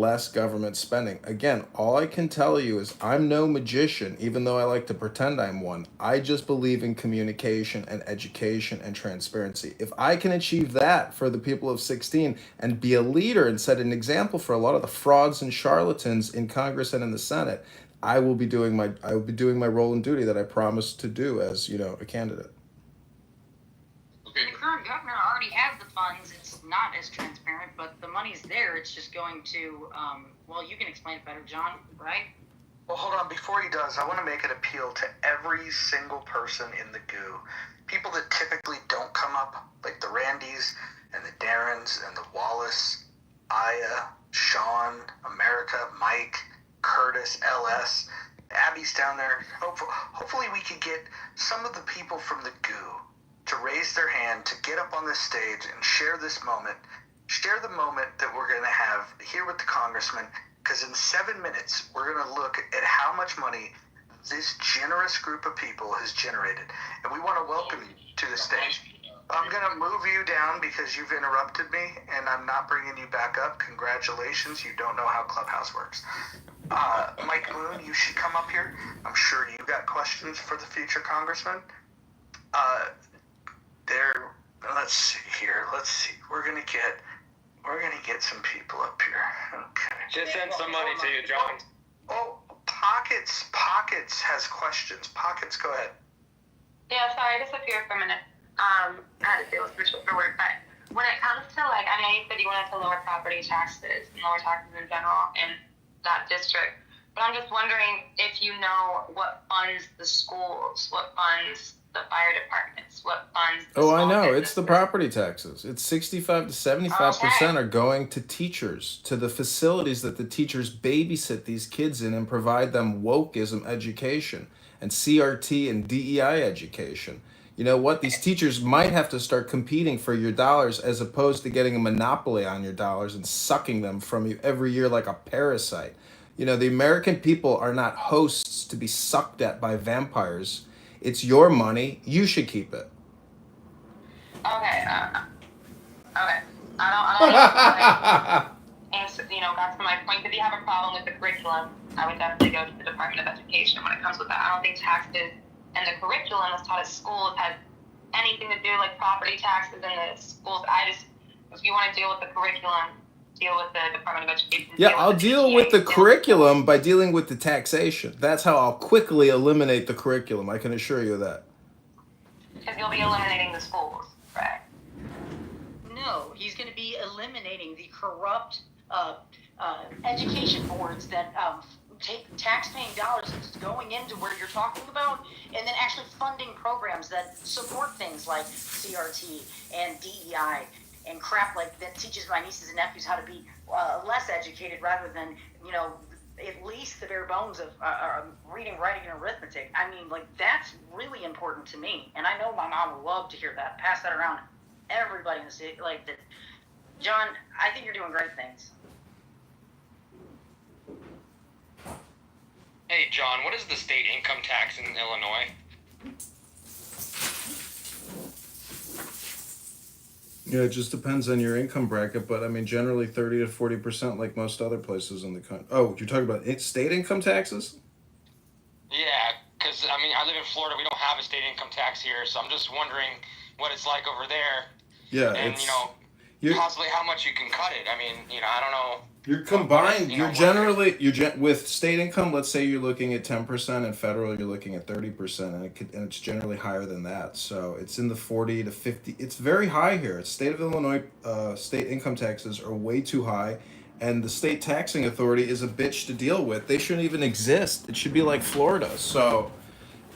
less government spending. Again, all I can tell you is I'm no magician, even though I like to pretend I'm one. I just believe in communication and education and transparency. If I can achieve that for the people of 16 and be a leader and set an example for a lot of the frauds and charlatans in Congress and in the Senate, I will be doing my role and duty that I promised to do as, a candidate. Okay. The current governor already has the funds. It's not as transparent, but the money's there. It's just going to, you can explain it better, John, right? Well, hold on. Before he does, I want to make an appeal to every single person in the goo. People that typically don't come up, like the Randys and the Darrens and the Wallace, Aya, Sean, America, Mike, Curtis, LS, Abby's down there. Hopefully we could get some of the people from the goo to raise their hand, to get up on this stage and share this moment, share the moment that we're going to have here with the Congressman, because in 7 minutes, we're going to look at how much money this generous group of people has generated. And we want to welcome you to the stage. I'm going to move you down because you've interrupted me, and I'm not bringing you back up. Congratulations. You don't know how Clubhouse works. Mike Moon, you should come up here. I'm sure you got questions for the future Congressman. Let's see here. Let's see. We're gonna get some people up here. Okay. Just send some money to you, John. Oh, Pockets has questions. Pockets, go ahead. Yeah, sorry, I disappeared for a minute. I had to deal with for work, but when it comes to I know you said you wanted to lower property taxes and lower taxes in general in that district, but I'm just wondering if you know what funds the schools, what funds the fire departments, what funds the I know. It's the property taxes. It's 65 to 75% are going to teachers, to the facilities that the teachers babysit these kids in and provide them wokeism education and CRT and DEI education. You know what? These teachers might have to start competing for your dollars as opposed to getting a monopoly on your dollars and sucking them from you every year like a parasite. The American people are not hosts to be sucked at by vampires. It's your money. You should keep it. Okay. Okay. I don't answer, that's my point. If you have a problem with the curriculum, I would definitely go to the Department of Education when it comes with that. I don't think taxes and the curriculum that's taught at schools has anything to do like property taxes in the schools. If you want to deal with the curriculum, deal with the Department of Education. Yeah, I'll deal with the curriculum by dealing with the taxation. That's how I'll quickly eliminate the curriculum. I can assure you of that. Because you'll be eliminating the schools, right? No, he's going to be eliminating the corrupt education boards that take tax-paying dollars that's going into where you're talking about, and then actually funding programs that support things like CRT and DEI and crap that teaches my nieces and nephews how to be less educated rather than, at least the bare bones of reading, writing, and arithmetic. I mean, that's really important to me. And I know my mom would love to hear that. Pass that around to everybody in the city. John, I think you're doing great things. Hey, John, what is the state income tax in Illinois? Yeah, it just depends on your income bracket, but I mean, generally 30 to 40%, like most other places in the country. Oh, you're talking about state income taxes? Yeah, because I live in Florida. We don't have a state income tax here, so I'm just wondering what it's like over there. Yeah, and possibly how much you can cut it. I don't know. You're combined. With state income. Let's say you're looking at 10%, and federal you're looking at 30%, and it's generally higher than that. So it's in the 40 to 50. It's very high here. State of Illinois state income taxes are way too high, and the state taxing authority is a bitch to deal with. They shouldn't even exist. It should be like Florida. So,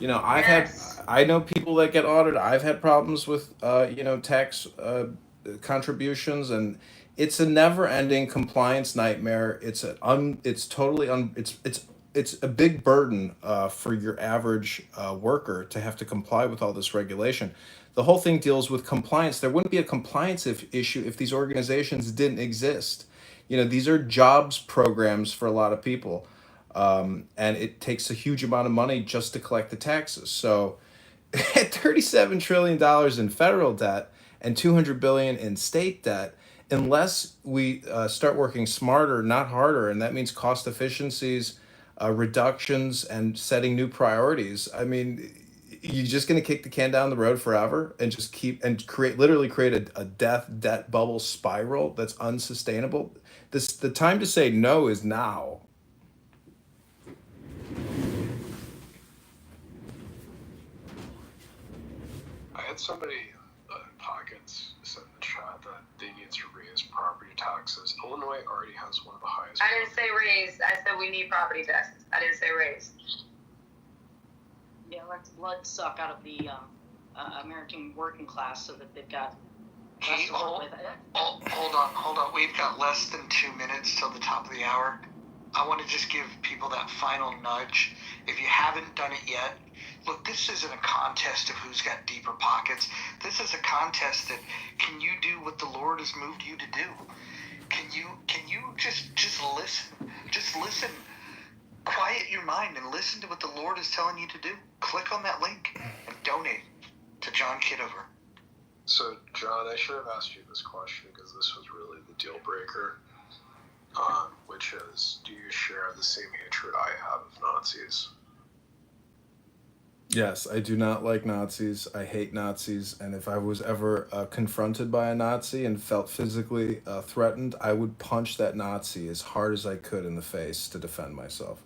I know people that get audited. I've had problems with tax contributions, and it's a never-ending compliance nightmare. It's a big burden for your average worker to have to comply with all this regulation. The whole thing deals with compliance. There wouldn't be a compliance issue if these organizations didn't exist. These are jobs programs for a lot of people, and it takes a huge amount of money just to collect the taxes. So, at $37 trillion in federal debt and $200 billion in state debt, unless we start working smarter, not harder, and that means cost efficiencies, reductions, and setting new priorities. I mean, you're just going to kick the can down the road forever and just keep and literally create a debt bubble spiral that's unsustainable. The time to say no is now. I had somebody in pockets said in the chat that they need to raise property taxes. Illinois already has one of the highest. I didn't say raise. I said we need property taxes. I didn't say raise. Yeah, let's blood suck out of the American working class so that they've got less to work with. Hold on. We've got less than 2 minutes till the top of the hour. I want to just give people that final nudge. If you haven't done it yet, look, this isn't a contest of who's got deeper pockets. This is a contest that can you do what the Lord has moved you to do? Can you just listen? Just listen. Quiet your mind and listen to what the Lord is telling you to do. Click on that link and donate to John Kitover. So, John, I should have asked you this question because this was really the deal breaker, which is, do you share the same hatred I have of Nazis? Yes, I do not like Nazis. I hate Nazis. And if I was ever confronted by a Nazi and felt physically threatened, I would punch that Nazi as hard as I could in the face to defend myself.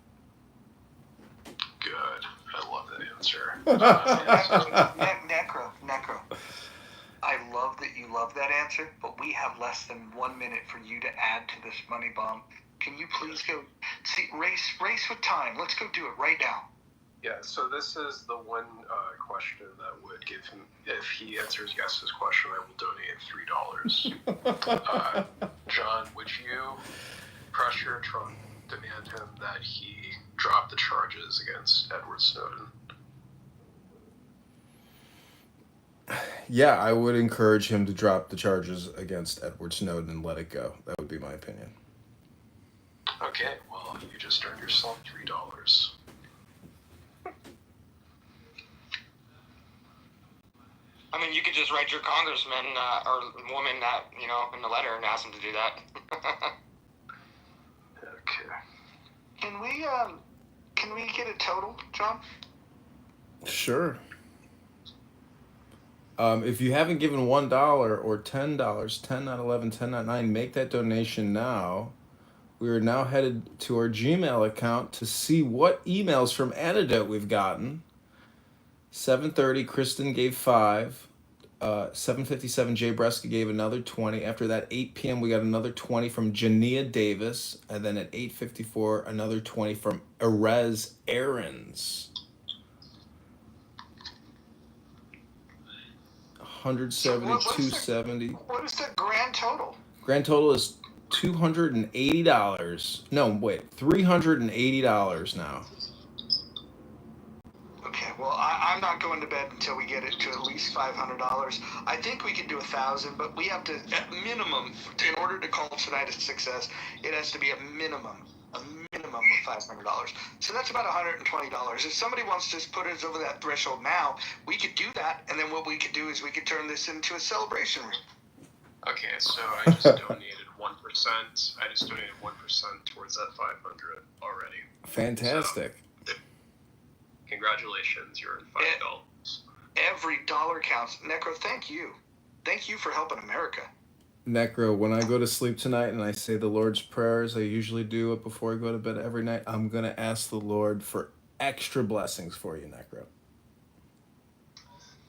Good. I love that answer. Necro. I love that you love that answer, but we have less than 1 minute for you to add to this money bomb. Can you please go race with time? Let's go do it right now. Yeah, so this is the one question that would give him, if he answers yes to this question, I will donate $3. John, would you pressure Trump, demand him that he drop the charges against Edward Snowden? Yeah, I would encourage him to drop the charges against Edward Snowden and let it go. That would be my opinion. Okay, well, you just earned yourself $3. I mean, you could just write your congressman or woman that, in the letter and ask them to do that. Okay. Can we get a total, John? Sure. If you haven't given $1 or $10, 10 not 11, 10 not 9, make that donation now. We are now headed to our Gmail account to see what emails from Antidote we've gotten. 7:30, Kristen gave 5. 7:57, Jay Breska gave another 20. After that, 8 p.m., we got another 20 from Jania Davis. And then at 8:54, another 20 from Erez Aarons. 170, 270. What is the grand total? Grand total is $280. No, wait, $380 now. Okay, well, I'm not going to bed until we get it to at least $500. I think we could do 1,000, but we have to, at minimum, in order to call tonight a success, it has to be a minimum of $500. So that's about $120. If somebody wants to just put us over that threshold now, we could do that, and then what we could do is we could turn this into a celebration room. Okay, so I just donated 1%. I just donated 1% towards that 500 already. Fantastic. So, congratulations, you're in $5. Every dollar counts. Necro, thank you. Thank you for helping America. Necro, when I go to sleep tonight and I say the Lord's Prayers, I usually do it before I go to bed every night. I'm going to ask the Lord for extra blessings for you, Necro.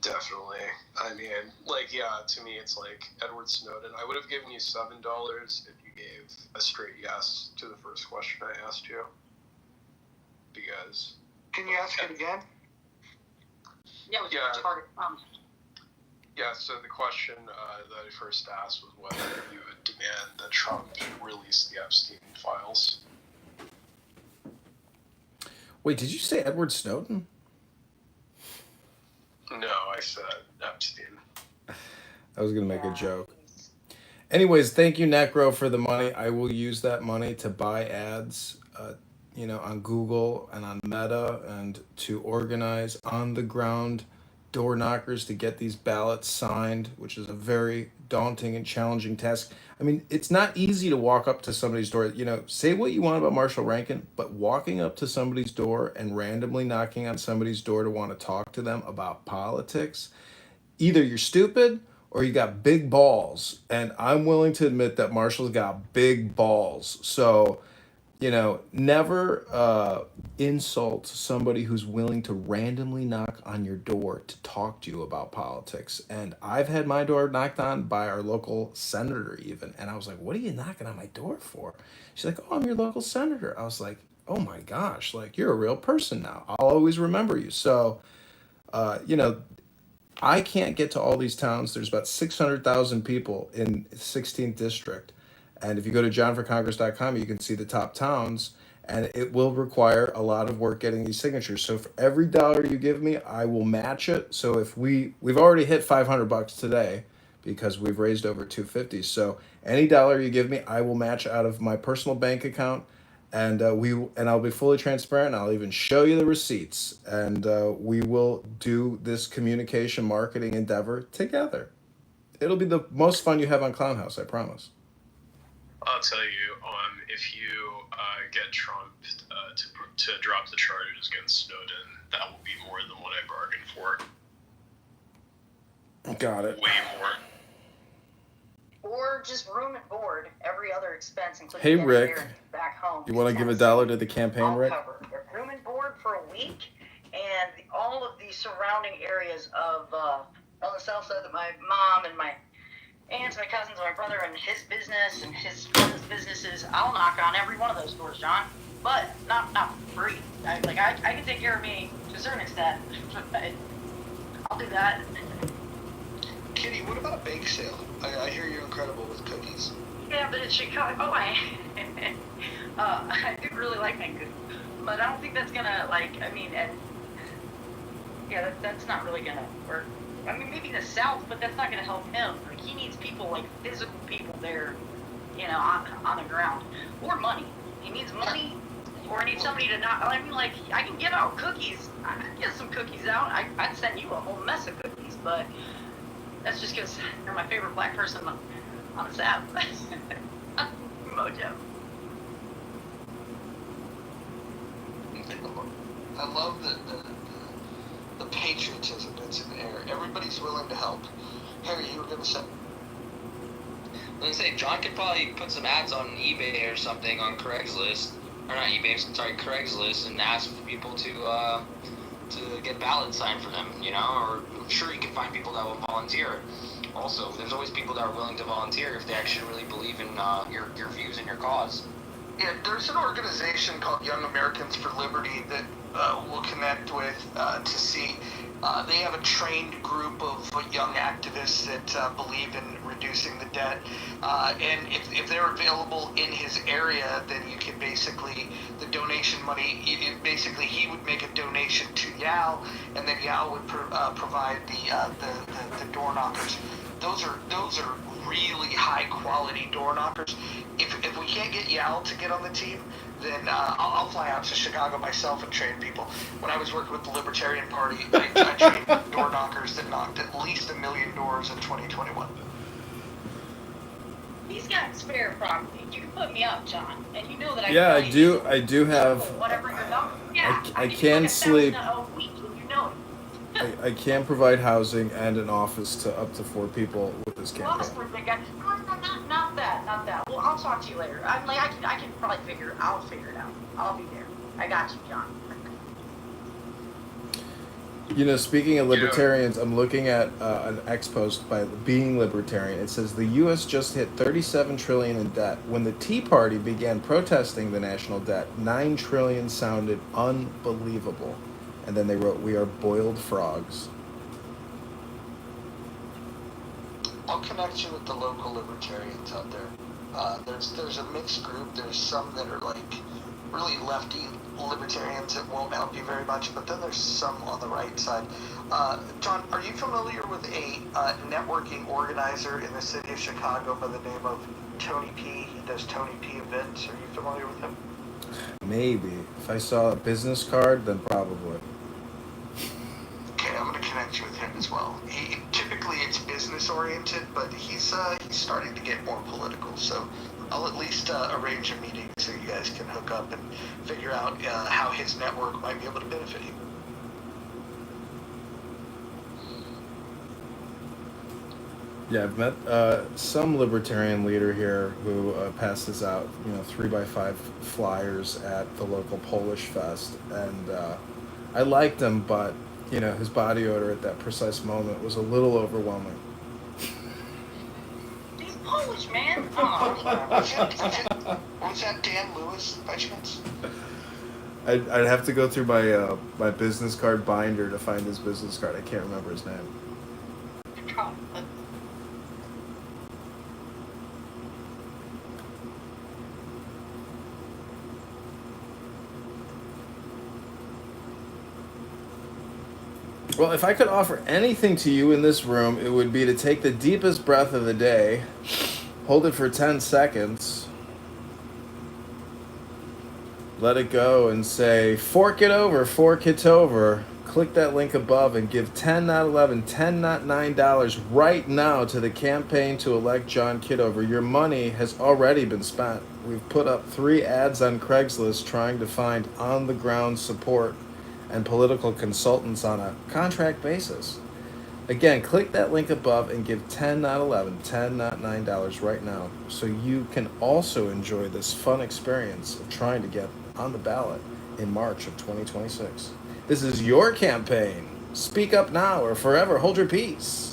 Definitely. I mean, to me, it's like Edward Snowden. I would have given you $7 if you gave a straight yes to the first question I asked you. Because... Can you ask it again? Yeah, Yeah, so the question that I first asked was whether you would demand that Trump release the Epstein files. Wait, did you say Edward Snowden? No, I said Epstein. I was going to make a joke. Anyways, thank you, Necro, for the money. I will use that money to buy ads, on Google and on Meta and to organize on-the-ground door knockers to get these ballots signed, which is a very daunting and challenging task. I mean, it's not easy to walk up to somebody's door. You know, say what you want about Marshall Rankin, but walking up to somebody's door and randomly knocking on somebody's door to want to talk to them about politics, either you're stupid or you got big balls. And I'm willing to admit that Marshall's got big balls. So, you know, never insult somebody who's willing to randomly knock on your door to talk to you about politics. And I've had my door knocked on by our local senator even. And I was like, what are you knocking on my door for? She's like, oh, I'm your local senator. I was like, oh my gosh, like you're a real person now. I'll always remember you. So, you know, I can't get to all these towns. There's about 600,000 people in 16th district. And if you go to johnforcongress.com, you can see the top towns, and it will require a lot of work getting these signatures. So for every dollar you give me, I will match it. So if we've already hit $500 today because we've raised over 250. So any dollar you give me, I will match out of my personal bank account, and I'll be fully transparent. I'll even show you the receipts, and we will do this communication marketing endeavor together. It'll be the most fun you have on Clown House, I promise. I'll tell you, if you get Trump to drop the charges against Snowden, that will be more than what I bargained for. Got it. Way more. Or just room and board, every other expense, including Hey, getting Rick. there and back home. You want to give $1 to the campaign, I'll Rick? cover room and board for a week, and all of the surrounding areas of on the south side of my mom and my aunts, my cousins, my brother, and his business and his friends' businesses. I'll knock on every one of those doors, John, but not free. I can take care of me to a certain extent. I'll do that. Kitty, what about a bake sale? I hear you're incredible with cookies. Yeah, but in Chicago, I do really like making cookies, but I don't think that's gonna that's not really gonna work. I mean, maybe in the South, but that's not gonna help him. Like, he needs people, like physical people there, you know, on the ground, or money. He needs money, or he needs somebody to not. I mean, like, I can give out cookies. I can get some cookies out. I'd send you a whole mess of cookies, but that's just because you're my favorite black person on this app. Mojo. I love the patriotism that's in the air. Everybody's willing to help. Harry, you were going to say? I was gonna say, John could probably put some ads on eBay or something on Craigslist, or not eBay, sorry, Craigslist, and ask for people to get ballots signed for them, you know, or I'm sure you can find people that will volunteer. Also, there's always people that are willing to volunteer if they actually really believe in your views and your cause. Yeah, there's an organization called Young Americans for Liberty that we'll connect with to see. They have a trained group of young activists that believe in reducing the debt. And if they're available in his area, then you can basically, the donation money, he would make a donation to Yao, and then Yao would provide the door knockers. Those are really high quality door knockers. If we can't get Yao to get on the team, then I'll fly out to Chicago myself and train people. When I was working with the Libertarian Party, I trained door knockers that knocked at least 1 million doors in 2021. He's got spare property. You can put me up, John, and you know that I. Yeah, can I do have. Whatever your number. Yeah, I can can do sleep. $1,000 a week, and you know it. I can provide housing and an office to up to 4 people with this Well, campaign. that's big guy. Not that. Well, I'll talk to you later. I can probably I'll figure it out. I'll be there. I got you, John. You know, speaking of libertarians, I'm looking at an X post by Being Libertarian. It says the U.S. just hit $37 trillion in debt. When the Tea Party began protesting the national debt, $9 trillion sounded unbelievable. And then they wrote, "We are boiled frogs." I'll connect you with the local libertarians out there. There's a mixed group. There's some that are like really lefty libertarians that won't help you very much, but then there's some on the right side. John, are you familiar with a networking organizer in the city of Chicago by the name of Tony P? He does Tony P events. Are you familiar with him? Maybe. If I saw a business card, then probably. Okay, I'm going to connect you with him. oriented, but he's starting to get more political. So I'll at least arrange a meeting so you guys can hook up and figure out how his network might be able to benefit you. Yeah, I've met some libertarian leader here who passes out, 3x5 flyers at the local Polish Fest, and I liked him, but his body odor at that precise moment was a little overwhelming. He's Polish, man. Was that Dan Lewis by chance? I'd have to go through my business card binder to find his business card. I can't remember his name. Well, if I could offer anything to you in this room, it would be to take the deepest breath of the day, hold it for 10 seconds, let it go, and say, fork it over for Kitover. Click that link above and give 10 not 11, 10 not $9 right now to the campaign to elect John Kitover. Your money has already been spent. We've put up 3 ads on Craigslist trying to find on-the-ground support and political consultants on a contract basis. Again, click that link above and give 10 not 11, 10 not $9 right now so you can also enjoy this fun experience of trying to get on the ballot in March of 2026. This is your campaign. Speak up now or forever hold your peace.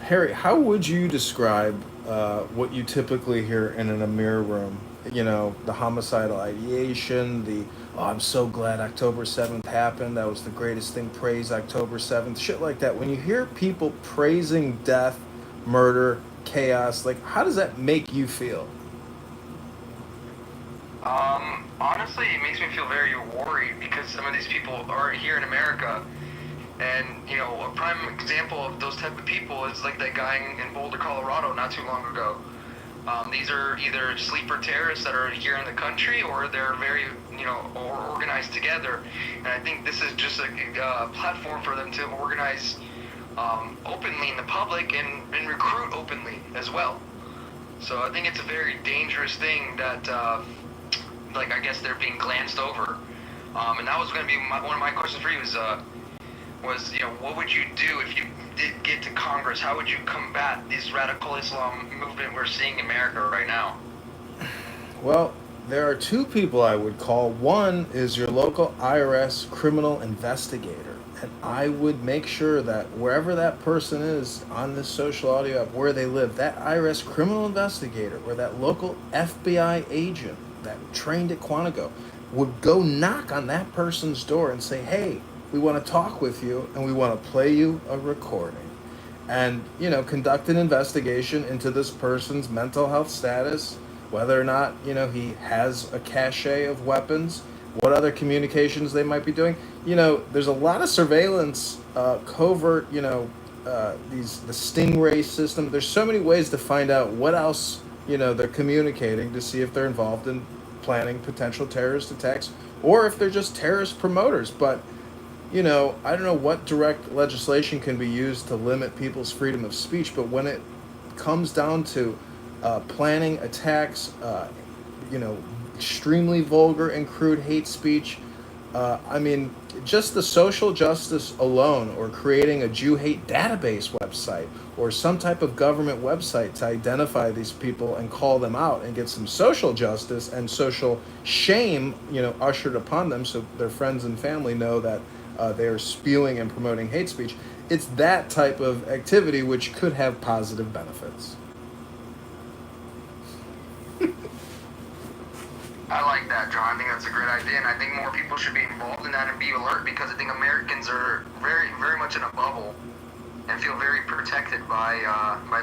Harry, how would you describe what you typically hear in an Amir room? The homicidal ideation, I'm so glad October 7th happened. That was the greatest thing. Praise October 7th. Shit like that. When you hear people praising death, murder, chaos, how does that make you feel? Honestly, it makes me feel very worried because some of these people are here in America. And, a prime example of those type of people is like that guy in Boulder, Colorado not too long ago. These are either sleeper terrorists that are here in the country or they're very, organized together. And I think this is just a platform for them to organize openly in the public and recruit openly as well. So I think it's a very dangerous thing that, I guess they're being glanced over. And that was going to be one of my questions for you was what would you do if you did get to Congress? How would you combat this radical Islam movement we're seeing in America right now? Well, there are 2 people I would call. One is your local IRS criminal investigator. And I would make sure that wherever that person is on this social audio app, where they live, that IRS criminal investigator or that local FBI agent that trained at Quantico would go knock on that person's door and say, hey, we want to talk with you and we want to play you a recording. And, conduct an investigation into this person's mental health status, whether or not, he has a cache of weapons, what other communications they might be doing. There's a lot of surveillance, covert, the Stingray system. There's so many ways to find out what else, they're communicating to see if they're involved in planning potential terrorist attacks or if they're just terrorist promoters. But I don't know what direct legislation can be used to limit people's freedom of speech, but when it comes down to planning attacks, extremely vulgar and crude hate speech, just the social justice alone, or creating a Jew hate database website or some type of government website to identify these people and call them out and get some social justice and social shame, ushered upon them so their friends and family know that they're spewing and promoting hate speech. It's that type of activity which could have positive benefits. I like that, John. I think that's a great idea, and I think more people should be involved in that and be alert because I think Americans are very, very much in a bubble and feel very protected by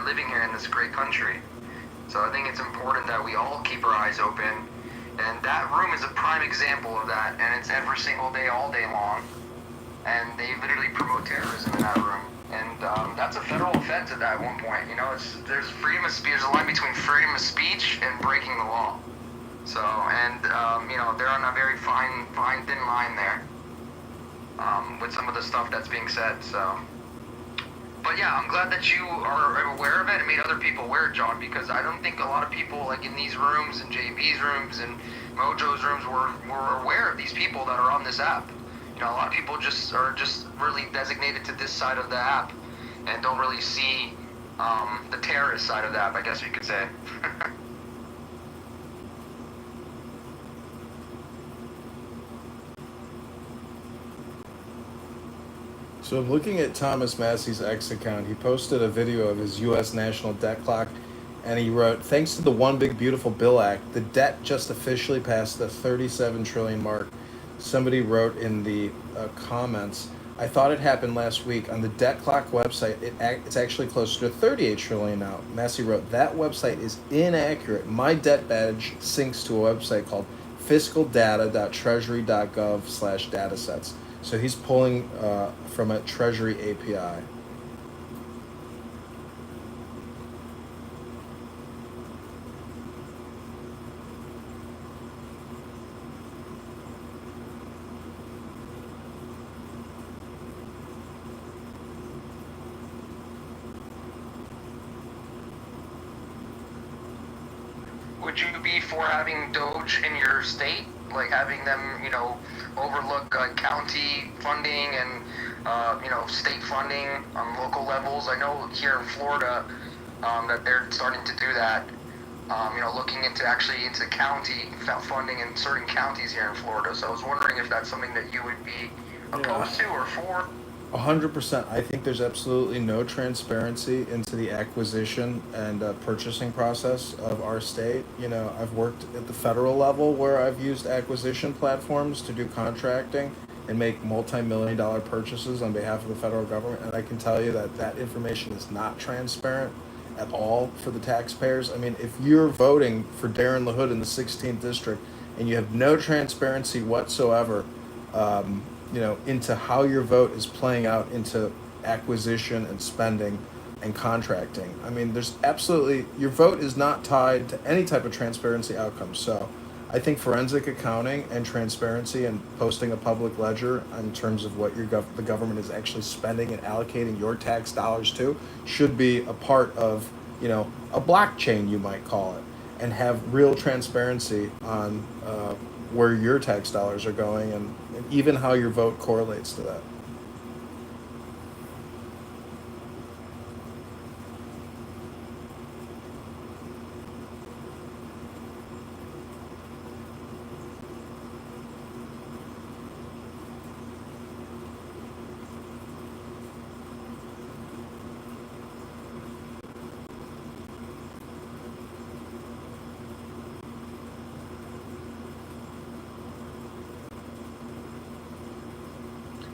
living here in this great country. So I think it's important that we all keep our eyes open, and that room is a prime example of that, and it's every single day, all day long. And they literally promote terrorism in that room. And that's a federal offense at that one point. You know, there's freedom of speech. There's a line between freedom of speech and breaking the law. So, and you know, they're on a very fine, thin line there with some of the stuff that's being said. So, but yeah, I'm glad that you are aware of it and made other people aware, John, because I don't think a lot of people, like in these rooms and JB's rooms and Mojo's rooms, were aware of these people that are on this app. You know, a lot of people are just really designated to this side of the app and don't really see the terrorist side of the app, I guess you could say. So looking at Thomas Massey's X account, he posted a video of his U.S. national debt clock, and he wrote, "Thanks to the One Big Beautiful Bill Act, the debt just officially passed the 37 trillion mark." Somebody wrote in the comments, "I thought it happened last week. On the debt clock website, it's actually closer to 38 trillion now." Massey wrote, "That website is inaccurate. My debt badge syncs to a website called fiscaldata.treasury.gov/datasets." So he's pulling from a Treasury API. Would you be for having Doge in your state? Like having them, you know, overlook county funding and, you know, state funding on local levels? I know here in Florida that they're starting to do that. You know, looking into county funding in certain counties here in Florida. So I was wondering if that's something that you would be opposed to or for. 100%. I think there's absolutely no transparency into the acquisition and purchasing process of our state. You know, I've worked at the federal level where I've used acquisition platforms to do contracting and make multi-million-dollar purchases on behalf of the federal government, and I can tell you that that information is not transparent at all for the taxpayers. I mean, if you're voting for Darren LaHood in the 16th district and you have no transparency whatsoever, you know, into how your vote is playing out into acquisition and spending and contracting. I mean, there's absolutely, your vote is not tied to any type of transparency outcome. So I think forensic accounting and transparency and posting a public ledger in terms of what the government is actually spending and allocating your tax dollars to should be a part of, you know, a blockchain, you might call it, and have real transparency on where your tax dollars are going and even how your vote correlates to that.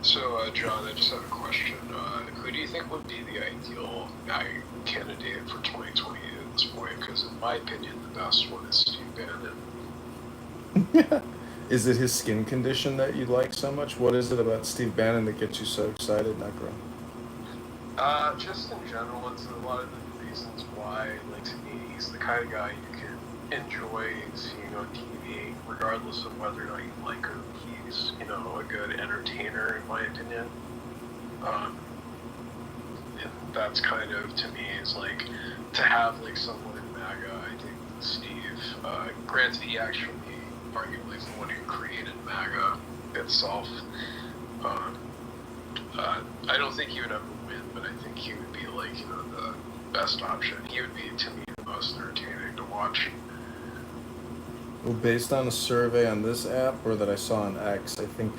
So, John, I just have a question. Who do you think would be the ideal candidate for 2020 at this point? Because in my opinion, the best one is Steve Bannon. Is it his skin condition that you like so much? What is it about Steve Bannon that gets you so excited, Necro? Just in general, it's a lot of the reasons why, like, to me, he's the kind of guy you can enjoy seeing on TV, regardless of whether or not you like him. He's, you know, a good entertainer, in my opinion. And that's kind of, to me, is like, to have, like, someone in MAGA, I think Steve, granted, he actually arguably is the one who created MAGA itself. I don't think he would ever win, but I think he would be, like, you know, the best option. He would be, to me, the most entertaining to watch. Well, based on a survey on this app or that I saw on X, I think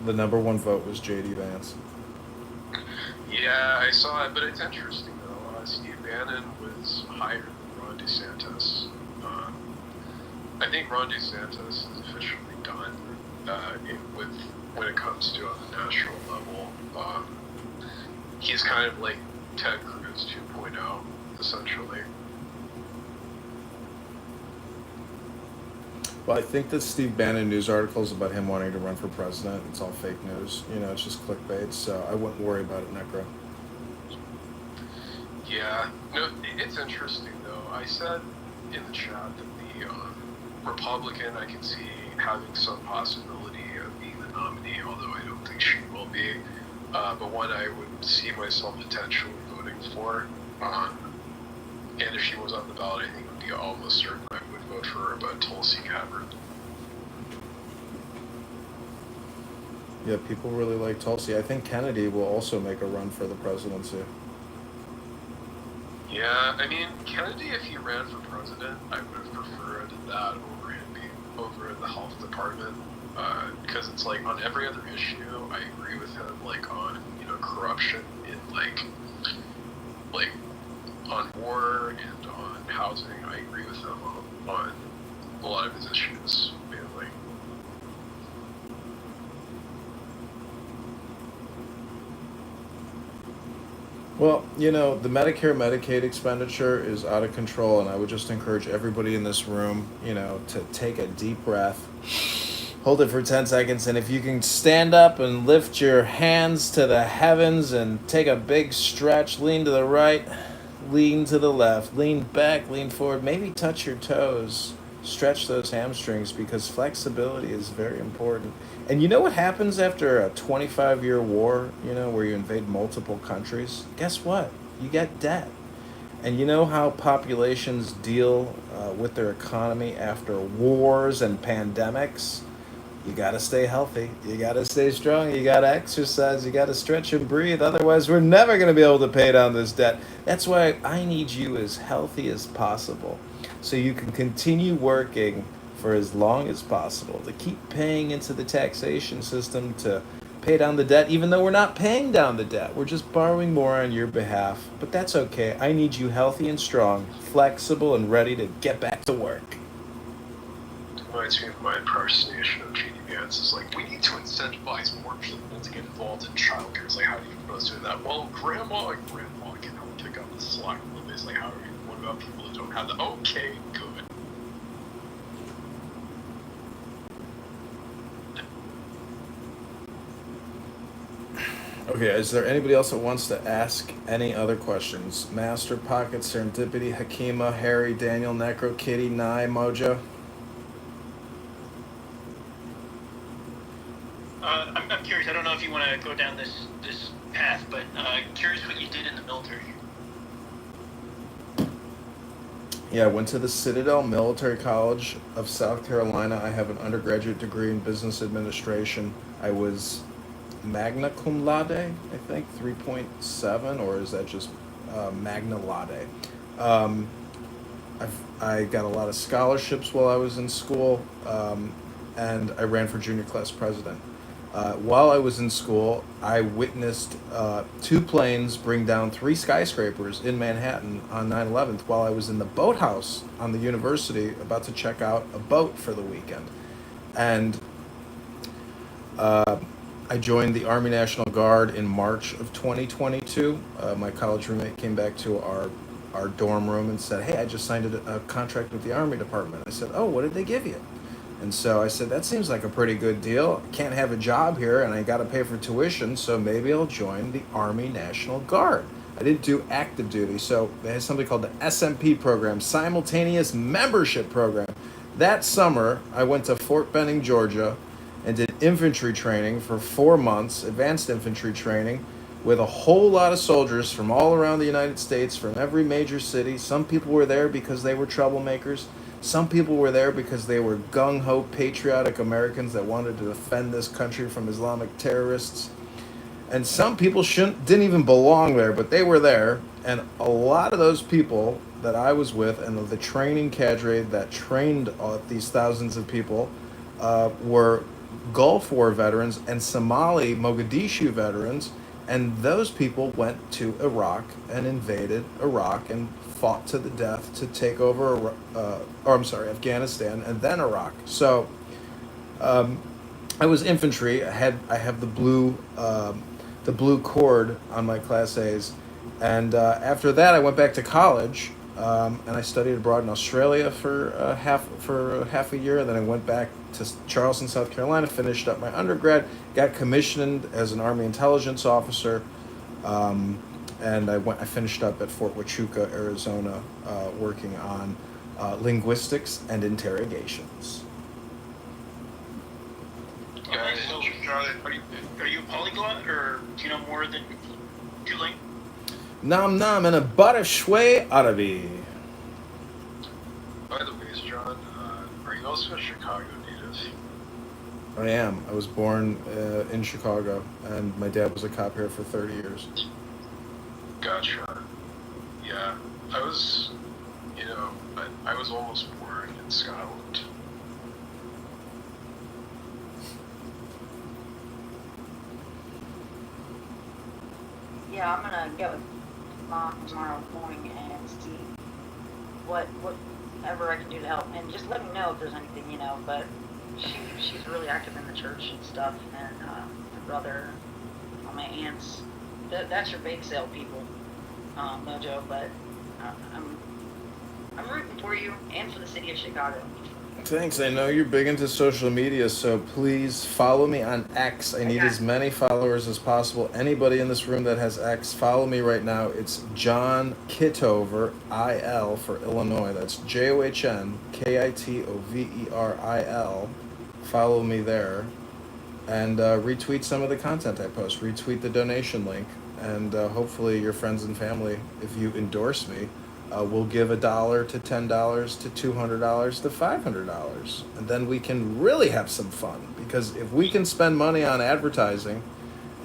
the number one vote was JD Vance. Yeah, I saw it, but it's interesting though. Steve Bannon was higher than Ron DeSantis. I think Ron DeSantis is officially done when it comes to on the national level. He's kind of like Ted Cruz 2.0, essentially. Well, I think that Steve Bannon news articles about him wanting to run for president, it's all fake news. You know, it's just clickbait, so I wouldn't worry about it, Necro. Yeah, no, it's interesting though. I said in the chat that the Republican I can see having some possibility of being the nominee, although I don't think she will be. But one I would see myself potentially voting for. And if she was on the ballot, I think it would be almost certain I would vote for her, but Tulsi Gabbard. Yeah, people really like Tulsi. I think Kennedy will also make a run for the presidency. Yeah, I mean, Kennedy, if he ran for president, I would have preferred that over him being over in the health department. Because it's like on every other issue, I agree with him. Like on corruption in like on war and on housing, I agree with him on a lot of his issues, mainly. Well, the Medicare Medicaid expenditure is out of control, and I would just encourage everybody in this room, to take a deep breath, hold it for 10 seconds, and if you can stand up and lift your hands to the heavens and take a big stretch, lean to the right, lean to the left, lean back, lean forward, maybe touch your toes, stretch those hamstrings, because flexibility is very important. And you know what happens after a 25-year war, where you invade multiple countries? Guess what? You get debt. And you know how populations deal with their economy after wars and pandemics? You got to stay healthy. You got to stay strong. You got to exercise. You got to stretch and breathe. Otherwise, we're never going to be able to pay down this debt. That's why I need you as healthy as possible, so you can continue working for as long as possible, to keep paying into the taxation system to pay down the debt, even though we're not paying down the debt. We're just borrowing more on your behalf. But that's okay. I need you healthy and strong, flexible, and ready to get back to work. Reminds me of my impersonation of J.D. Vance. It's like, we need to incentivize more people to get involved in childcare. It's like, how do you propose doing that? Well, grandma and grandpa can help pick up the slack a little bit. It's like, what about people that don't have that? Okay, good. Okay, is there anybody else that wants to ask any other questions? Master, Pocket, Serendipity, Hakima, Harry, Daniel, Necro, Kitty, Nye, Mojo? I'm curious. I don't know if you want to go down this path, but curious what you did in the military. Yeah, I went to the Citadel Military College of South Carolina. I have an undergraduate degree in business administration. I was magna cum laude, I think, 3.7, or is that just magna laude? I got a lot of scholarships while I was in school, and I ran for junior class president. While I was in school, I witnessed 2 planes bring down 3 skyscrapers in Manhattan on 9/11 while I was in the boathouse on the university about to check out a boat for the weekend. And I joined the Army National Guard in March of 2022. My college roommate came back to our dorm room and said, "Hey, I just signed a contract with the Army Department." I said, "Oh, what did they give you?" And so I said, "That seems like a pretty good deal. I can't have a job here and I got to pay for tuition, so maybe I'll join the Army National Guard." I didn't do active duty, so they had something called the SMP program, Simultaneous Membership Program. That summer, I went to Fort Benning, Georgia, and did infantry training for 4 months, advanced infantry training, with a whole lot of soldiers from all around the United States, from every major city. Some people were there because they were troublemakers. Some people were there because they were gung-ho, patriotic Americans that wanted to defend this country from Islamic terrorists. And some people didn't even belong there, but they were there. And a lot of those people that I was with, and the training cadre that trained these thousands of people, were Gulf War veterans and Somali Mogadishu veterans. And those people went to Iraq and invaded Iraq and fought to the death to take over, Afghanistan and then Iraq. So I was infantry. I have the blue cord on my Class A's, and after that I went back to college, and I studied abroad in Australia for half a year. And then I went back to Charleston, South Carolina, finished up my undergrad, got commissioned as an Army intelligence officer, and I finished up at Fort Huachuca, Arizona, working on linguistics and interrogations. Okay, so are you a polyglot, or do you know more than two languages? Nam nam and a butter shway arabi. By the way, John, are you also a Chicago native? I am. I was born in Chicago, and my dad was a cop here for 30 years. Gotcha. Yeah, I was, I was almost born in Scotland. Yeah, I'm gonna get with Mom tomorrow morning and see whatever I can do to help, and just let me know if there's anything, but she's really active in the church and stuff, and my brother, all my aunts. That's your bake sale people, Mojo. But I'm rooting for you and for the city of Chicago. Thanks. I know you're big into social media, so please follow me on X. I need as many followers as possible. Anybody in this room that has X, follow me right now. It's John Kitover, IL for Illinois. That's JOHNKITOVERIL. Follow me there, and retweet some of the content I post. Retweet the donation link, and hopefully your friends and family, if you endorse me, we'll give $1 to $10 to $200 to $500, and then we can really have some fun. Because if we can spend money on advertising,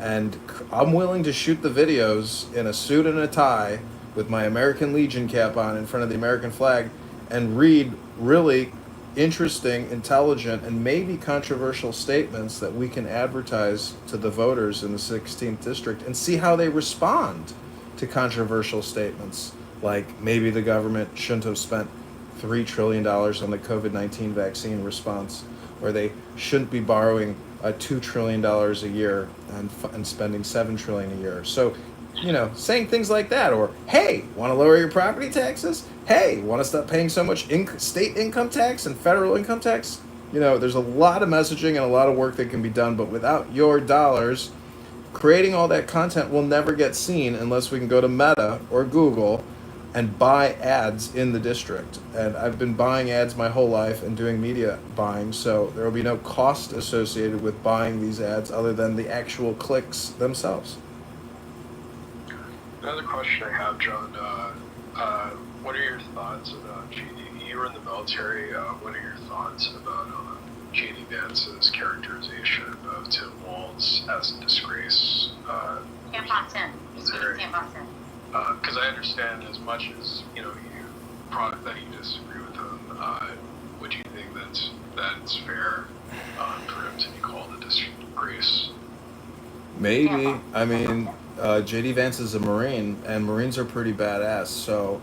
and I'm willing to shoot the videos in a suit and a tie with my American Legion cap on in front of the American flag, and read really interesting, intelligent, and maybe controversial statements that we can advertise to the voters in the 16th district, and see how they respond to controversial statements. Like maybe the government shouldn't have spent $3 trillion on the COVID-19 vaccine response, or they shouldn't be borrowing $2 trillion a year and spending $7 trillion a year. So, saying things like that, or hey, want to lower your property taxes? Hey, want to stop paying so much state income tax and federal income tax? There's a lot of messaging and a lot of work that can be done, but without your dollars, creating all that content will never get seen unless we can go to Meta or Google and buy ads in the district. And I've been buying ads my whole life and doing media buying, so there will be no cost associated with buying these ads other than the actual clicks themselves. Another question I have, John, what are your thoughts about JD? You were in the military. What are your thoughts about JD Vance's characterization of Tim Walz as a disgrace? Tampon 10. He's Very- Tampon 10. Because I understand, as much as that you disagree with him, would you think that's fair for him to be called a disgrace? Maybe. I mean, JD Vance is a Marine, and Marines are pretty badass. So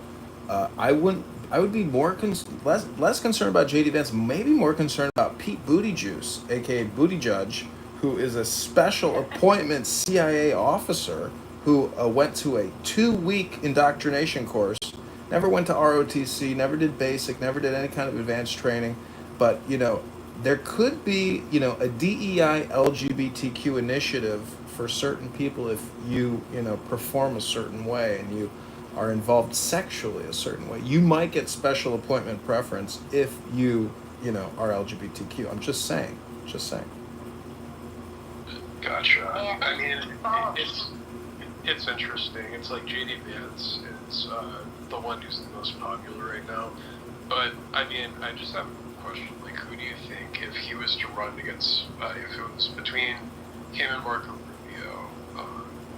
I would be less concerned about JD Vance, maybe more concerned about Pete Buttigieg, aka Booty Judge, who is a special appointment CIA officer who went to a 2-week indoctrination course, never went to ROTC, never did basic, never did any kind of advanced training. But, there could be, a DEI LGBTQ initiative for certain people if you, perform a certain way and you are involved sexually a certain way. You might get special appointment preference if you, are LGBTQ. I'm just saying. Gotcha. And I mean, it's interesting. It's like JD Vance is the one who's the most popular right now. But I mean, I just have a question. Like, who do you think, if he was to run against, if it was between him and Marco Rubio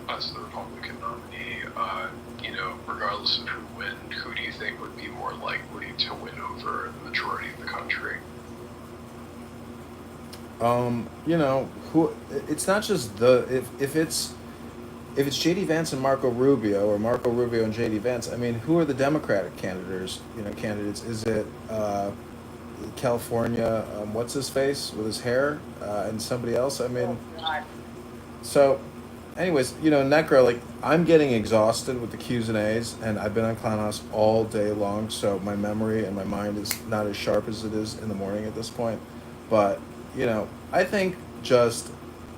as the Republican nominee, regardless of who wins, who do you think would be more likely to win over the majority of the country? Who? It's not just if it's JD Vance and Marco Rubio, or Marco Rubio and JD Vance. I mean, who are the Democratic candidates? Is it California? What's his face with his hair, and somebody else? I mean, so, anyways, Necro, like, I'm getting exhausted with the Q's and A's, and I've been on Clown House all day long, so my memory and my mind is not as sharp as it is in the morning at this point. But, I think just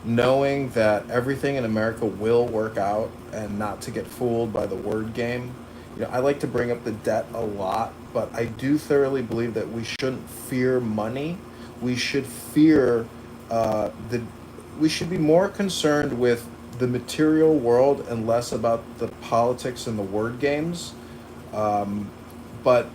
knowing that everything in America will work out and not to get fooled by the word game. I like to bring up the debt a lot, but I do thoroughly believe that we shouldn't fear money. We should fear the. We should be more concerned with the material world and less about the politics and the word games. But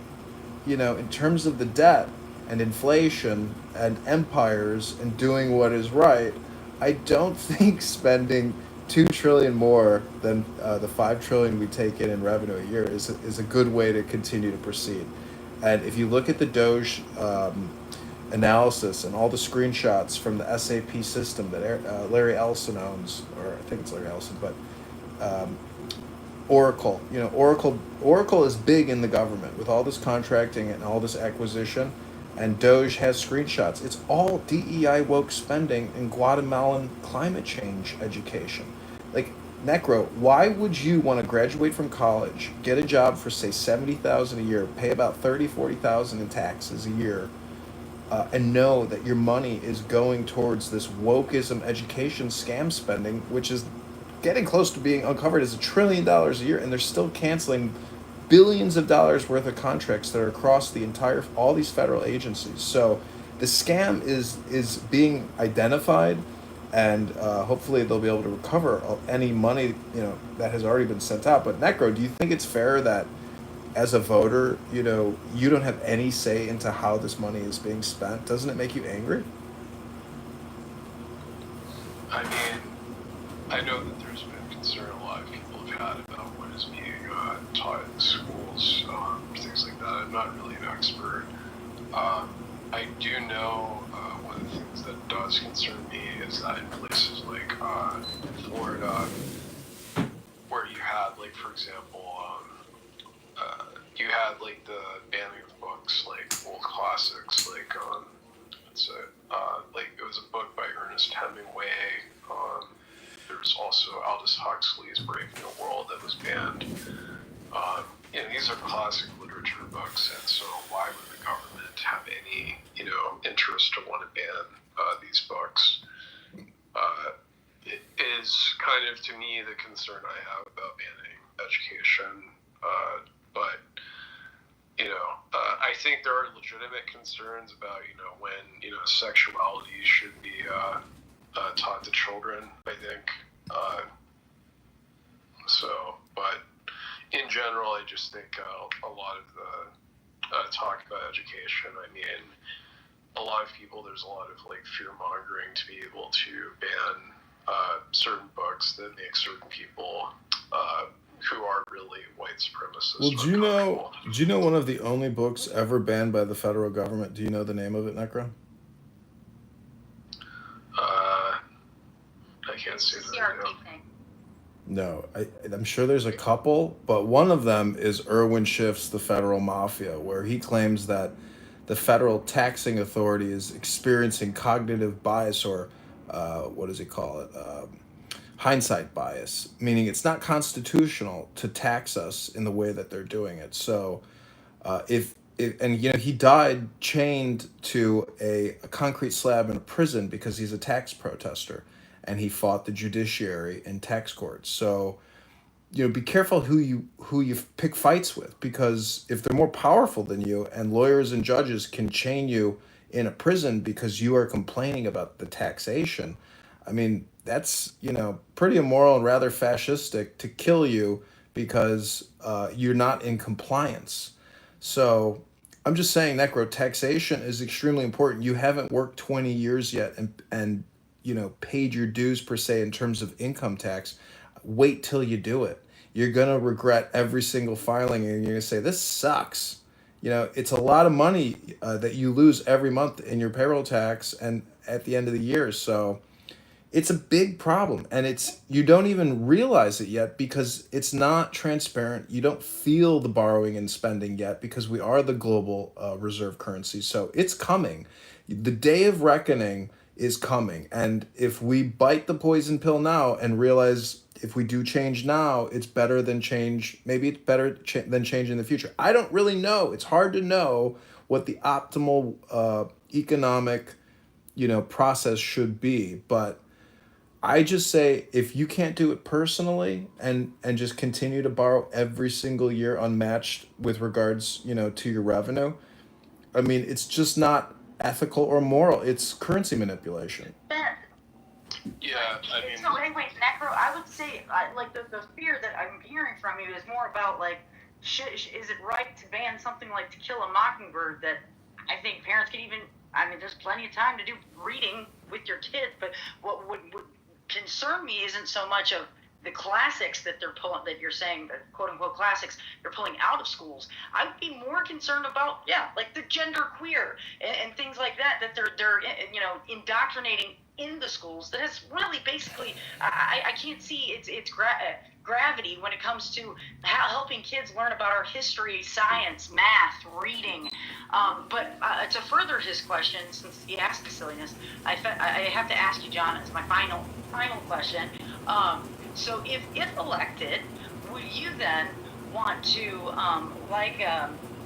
in terms of the debt and inflation and empires and doing what is right, I don't think spending 2 trillion more than the 5 trillion we take in revenue a year is a good way to continue to proceed. And if you look at the Doge analysis and all the screenshots from the SAP system that Larry Ellison owns, or I think it's Larry Ellison, but Oracle. Oracle is big in the government with all this contracting and all this acquisition, and Doge has screenshots. It's all DEI woke spending and Guatemalan climate change education. Like, Necro, why would you want to graduate from college, get a job for say 70,000 a year, pay about 40,000 in taxes a year, and know that your money is going towards this wokeism education scam spending, which is getting close to being uncovered as $1 trillion a year, and they're still canceling billions of dollars worth of contracts that are across all these federal agencies. So the scam is being identified, and hopefully they'll be able to recover any money that has already been sent out. But Necro, do you think it's fair that as a voter, you don't have any say into how this money is being spent? Doesn't it make you angry? I mean, I know that there's been concern a lot of people have had about what is being taught in schools, things like that. I'm not really an expert. I do know one of the things that does concern me is that in places like Florida, where you had, like, for example, you had like the banning of books, like old classics, like like it was a book by Ernest Hemingway. There's also Aldous Huxley's Brave New World that was banned. These are classic literature books, and so why would the government have any, interest to want to ban these books? It is kind of, to me, the concern I have about banning education. But I think there are legitimate concerns about, when, sexuality should be taught to children, I think. But in general, I just think a lot of the talk about education, I mean, a lot of people, there's a lot of like fear mongering to be able to ban certain books that make certain people who are really white supremacists. Well, do you know one of the only books ever banned by the federal government? Do you know the name of it, Necro? I can't say that. CRT thing. No, I'm sure there's a couple, but one of them is Irwin Schiff's The Federal Mafia, where he claims that the federal taxing authority is experiencing cognitive bias, or what does he call it? Hindsight bias, meaning it's not constitutional to tax us in the way that they're doing it. So if he died chained to a concrete slab in a prison because he's a tax protester, and he fought the judiciary and tax courts. So be careful who you pick fights with, because if they're more powerful than you, and lawyers and judges can chain you in a prison because you are complaining about the taxation, I mean, that's pretty immoral and rather fascistic to kill you because you're not in compliance. So I'm just saying, Necro, taxation is extremely important. You haven't worked 20 years yet and paid your dues per se in terms of income tax. Wait till you do it. You're gonna regret every single filing, and you're gonna say, this sucks. It's a lot of money that you lose every month in your payroll tax and at the end of the year. So it's a big problem, and you don't even realize it yet because it's not transparent. You don't feel the borrowing and spending yet because we are the global reserve currency. So it's coming. The day of reckoning is coming, and if we bite the poison pill now and realize if we do change now, it's better than change. Maybe it's better than change in the future. I don't really know. It's hard to know what the optimal economic process should be, but I just say if you can't do it personally and just continue to borrow every single year unmatched with regards, to your revenue, I mean, it's just not ethical or moral. It's currency manipulation. Ben, Yeah, I mean, so anyway, Necro, I would say, like, the fear that I'm hearing from you is more about, like, is it right to ban something like To Kill a Mockingbird that I think parents can even, I mean, there's plenty of time to do reading with your kids, but what would concern me isn't so much of the classics that they're pulling, that you're saying, the quote unquote classics they're pulling out of schools. I would be more concerned about, like the gender queer and things like that, that they're indoctrinating in the schools. That is really basically, I can't see its gravity when it comes to helping kids learn about our history, science, math, reading. But to further his question, since he asked the silliness, I have to ask you, John, as my final question. So if elected, would you then want to,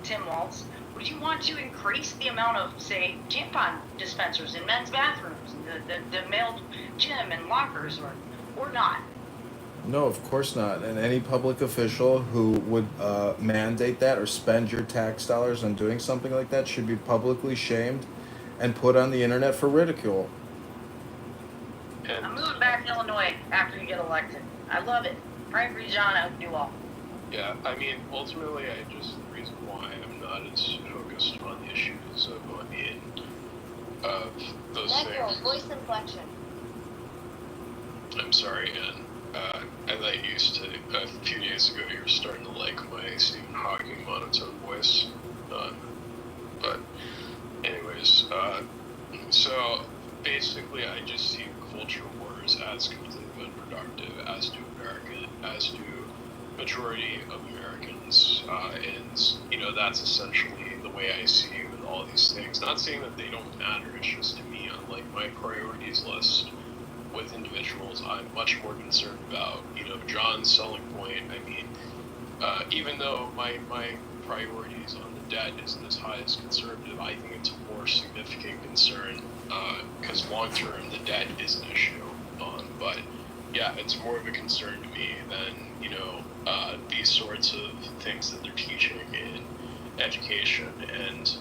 Tim Waltz, would you want to increase the amount of, say, tampon dispensers in men's bathrooms, the male gym and lockers, or not? No, of course not. And any public official who would mandate that or spend your tax dollars on doing something like that should be publicly shamed and put on the internet for ridicule. I'm moving back to Illinois after you get elected. I love it. Frank Reggiano, do all. yeah, I mean, ultimately, the reason why I'm not as focused on the issues of those Necro, things. voice inflection. I'm sorry, Ann. I thought you used to, a few days ago, you were starting to like my Stephen Hawking monotone voice. But, anyways, so basically, I just see culture wars as completely unproductive, as do majority of Americans, and that's essentially the way I see with all these things. Not saying that they don't matter. It's just, to me, on like my priorities list with individuals, I'm much more concerned about, John's selling point. I mean, even though my priorities on the debt isn't as high as conservative, I think it's a more significant concern, because long term the debt is an issue. But yeah, it's more of a concern to me than these sorts of things that they're teaching in education. And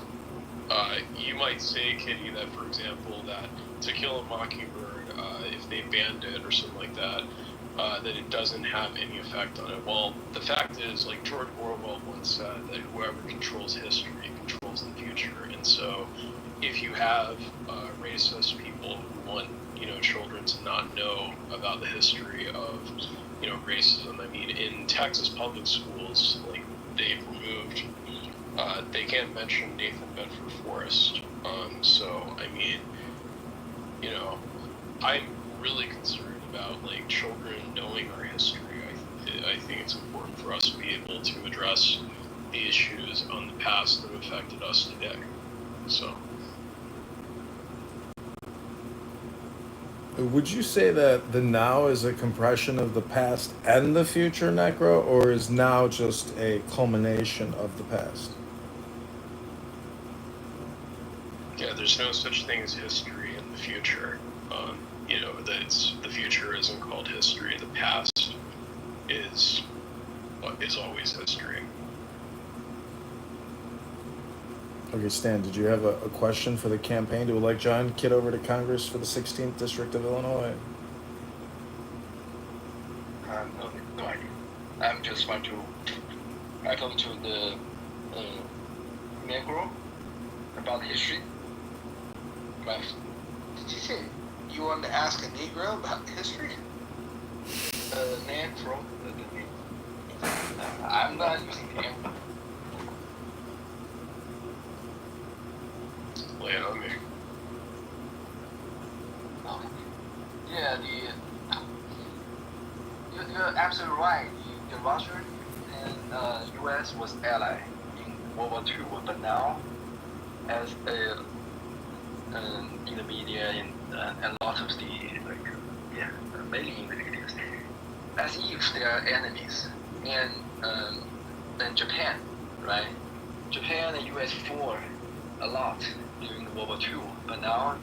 you might say, Kitty, that for example, that To Kill a Mockingbird, if they banned it or something like that, that it doesn't have any effect on it. Well, the fact is, like George Orwell once said, that whoever controls history controls the future. And so if you have racist people who want children to not know about the history of racism, I mean, in Texas public schools, like, they've removed, they can't mention Nathan Bedford Forrest. So I mean, I'm really concerned about like children knowing our history. I think it's important for us to be able to address the issues on the past that have affected us today. So. Would you say that the now is a compression of the past and the future, Necro, or is now just a culmination of the past? Yeah, there's no such thing as history in the future. The future isn't called history. The past is always history. Okay, Stan, did you have a question for the campaign to elect John Kitover to Congress for the 16th District of Illinois? No idea. I'm just want to talk to the Negro about history. But Did you say you wanted to ask a Negro about history? Negro, I'm not using him. Lay it on me. Yeah, you're absolutely right. The Russia and U.S. was ally in World War II, but now, as in the media and a lot of the many individuals, as if they are enemies. And Japan, right? Japan and U.S. fought a lot during World War II, but now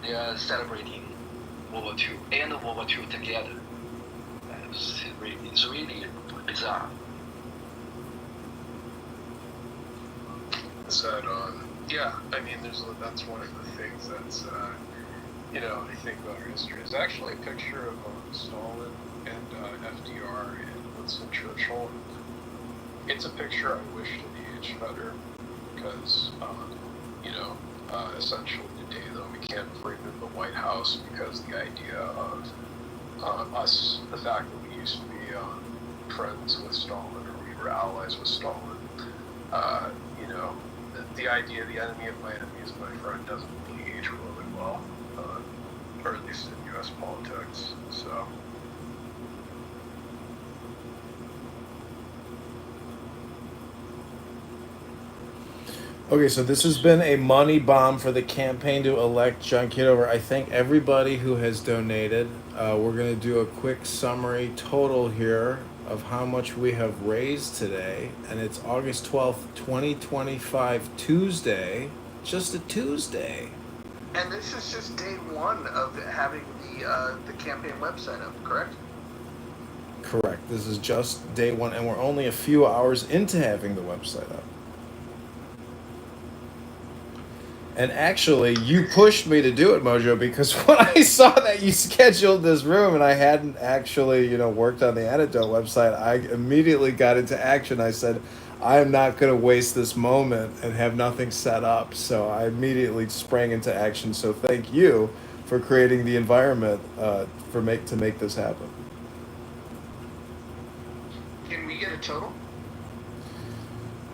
they are celebrating World War II and World War II together. It's really bizarre. Is that yeah, I mean, that's one of the things that's I think about our history. Is actually a picture of Stalin and FDR and Winston Churchill. It's a picture I wish to be aged better because essentially today though we can't bring in the White House because the idea of the fact that we used to be friends with Stalin or we were allies with Stalin. The idea the enemy of my enemy is my friend doesn't really age really well, or at least in U.S. politics. So. Okay, so this has been a money bomb for the campaign to elect John Kitover. I thank everybody who has donated. We're going to do a quick summary total here of how much we have raised today. And it's August 12th, 2025, Tuesday. Just a Tuesday. And this is just day one of having the campaign website up, correct? Correct. This is just day one, and we're only a few hours into having the website up. And actually, you pushed me to do it, Mojo, because when I saw that you scheduled this room and I hadn't actually, worked on the Antidote website, I immediately got into action. I said, I am not going to waste this moment and have nothing set up. So I immediately sprang into action. So thank you for creating the environment to make this happen. Can we get a total?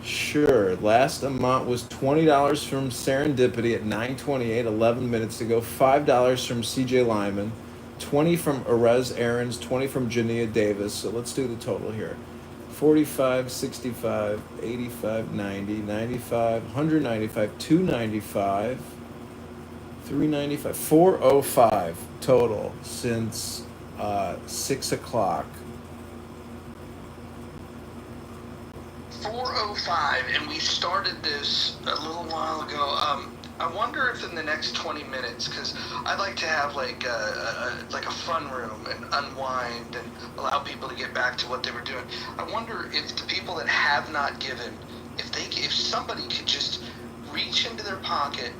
Sure. Last amount was $20 from Serendipity at 9:28, 11 minutes ago. $5 from CJ Lyman, 20 from Erez Aarons, 20 from Jania Davis. So let's do the total here. 45, 65, 85, 90, 95, 195, 295, 395, 405 total since 6 o'clock. 4:05, and we started this a little while ago. I wonder if in the next 20 minutes, because I'd like to have like a fun room and unwind and allow people to get back to what they were doing. I wonder if the people that have not given, if somebody could just reach into their pocket,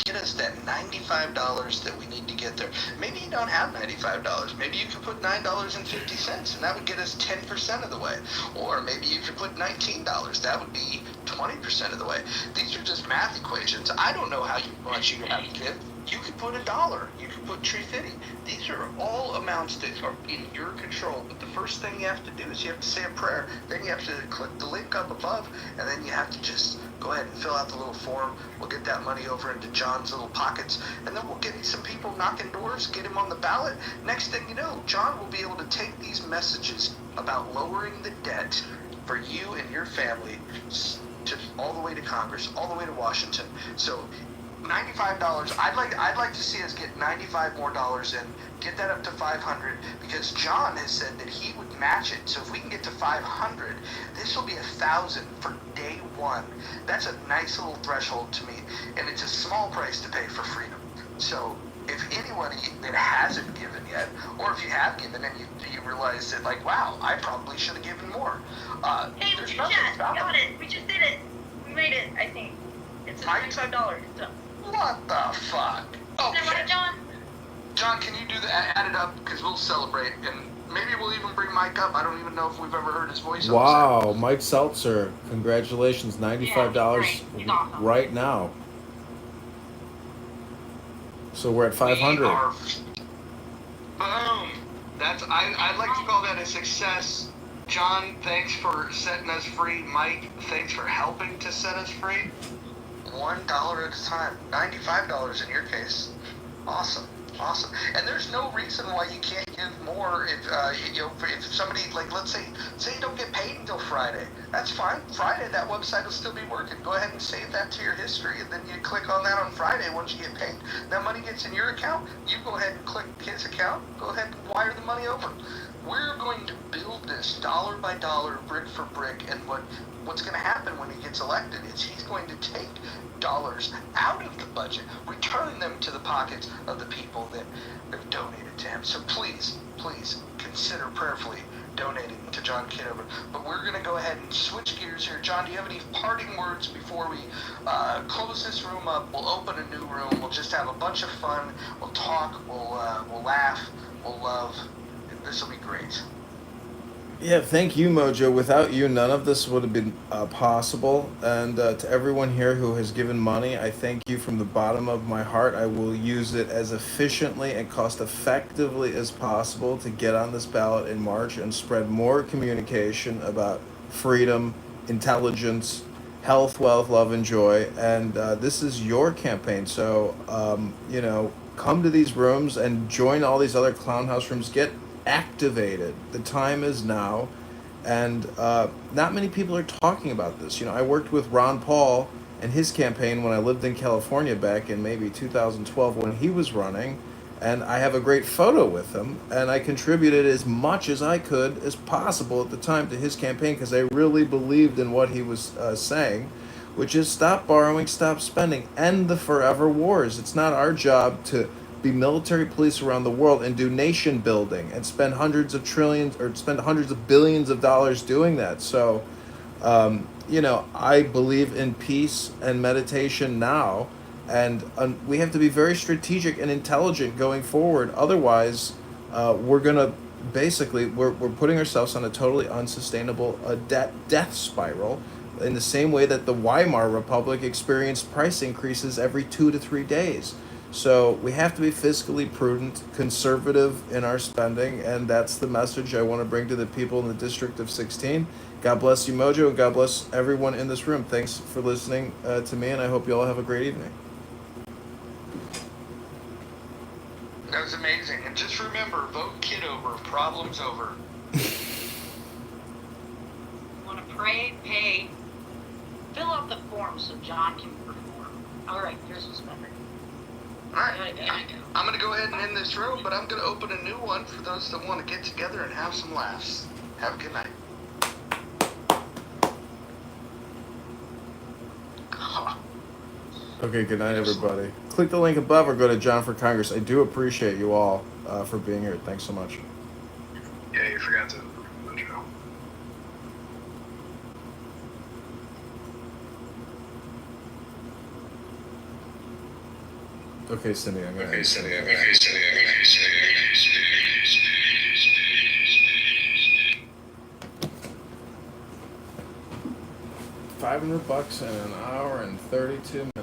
get us that $95 that we need to get there. Maybe you don't have $95. Maybe you could put $9.50, and that would get us 10% of the way. Or maybe you could put $19. That would be 20% of the way. These are just math equations. I don't know how much you have to give. You could put $1. You could put $3.50. These are all amounts that are in your control. But the first thing you have to do is you have to say a prayer. Then you have to click the link up above, and then you have to just go ahead and fill out the little form. We'll get that money over into John's little pockets, and then we'll get some people knocking doors, get him on the ballot. Next thing you know, John will be able to take these messages about lowering the debt for you and your family to all the way to Congress, all the way to Washington. So $95. I'd like to see us get $95 more in, get that up to 500, because John has said that he would match it. So if we can get to 500, this will be 1,000 for day one. That's a nice little threshold to meet, and it's a small price to pay for freedom. So if anybody that hasn't given yet, or if you have given and you realize that, like, wow, I probably should have given more. Hey, we just got it. We just did it. We made it, I think. It's $95. So. What the fuck? Okay. Right, John? John, can you do that? Add it up, because we'll celebrate, and maybe we'll even bring Mike up. I don't even know if we've ever heard his voice. Wow, Mike Seltzer, congratulations, $95 awesome. right now. So we're at 500. Boom. I'd like to call that a success. John, thanks for setting us free. Mike, thanks for helping to set us free. $1 at a time. $95 in your case. Awesome. And there's no reason why you can't give more if somebody, like, let's say you don't get paid until Friday. That's fine. Friday, that website will still be working. Go ahead and save that to your history, and then you click on that on Friday once you get paid. That money gets in your account. You go ahead and click his account. Go ahead and wire the money over. We're going to build this dollar by dollar, brick for brick, and what's going to happen when he gets elected is he's going to take dollars out of the budget, return them to the pockets of the people that have donated to him. So please, please consider prayerfully donating to John Kitover. But we're going to go ahead and switch gears here. John, do you have any parting words before we close this room up? We'll open a new room. We'll just have a bunch of fun. We'll talk. We'll laugh. We'll love. This will be great. Yeah, thank you, Mojo. Without you, none of this would have been possible. And to everyone here who has given money, I thank you from the bottom of my heart. I will use it as efficiently and cost effectively as possible to get on this ballot in March and spread more communication about freedom, intelligence, health, wealth, love, and joy. And this is your campaign. So, come to these rooms and join all these other clown house rooms. Get activated. The time is now, and not many people are talking about this. I worked with Ron Paul and his campaign when I lived in California back in maybe 2012 when he was running, and I have a great photo with him, and I contributed as much as I could as possible at the time to his campaign because I really believed in what he was saying, which is stop borrowing, stop spending, end the forever wars. It's not our job to be military police around the world and do nation building and spend hundreds of trillions or spend hundreds of billions of dollars doing that. So, I believe in peace and meditation now, and we have to be very strategic and intelligent going forward. Otherwise, we're gonna we're putting ourselves on a totally unsustainable death spiral. In the same way that the Weimar Republic experienced price increases every 2 to 3 days. So we have to be fiscally prudent, conservative in our spending, and that's the message I want to bring to the people in the District of 16. God bless you, Mojo, and God bless everyone in this room. Thanks for listening to me, and I hope you all have a great evening. That was amazing. And just remember, vote Kitover. Problem's over. Want to pray, pay, fill out the form so John can perform. All right, here's what's better. Alright, I'm going to go ahead and end this room, but I'm going to open a new one for those that want to get together and have some laughs. Have a good night. Okay, good night, everybody. Click the link above or go to John for Congress. I do appreciate you all for being here. Thanks so much. Yeah, you forgot to Joe. Okay, Cindy, I'm gonna. $500 in an hour and 32 minutes.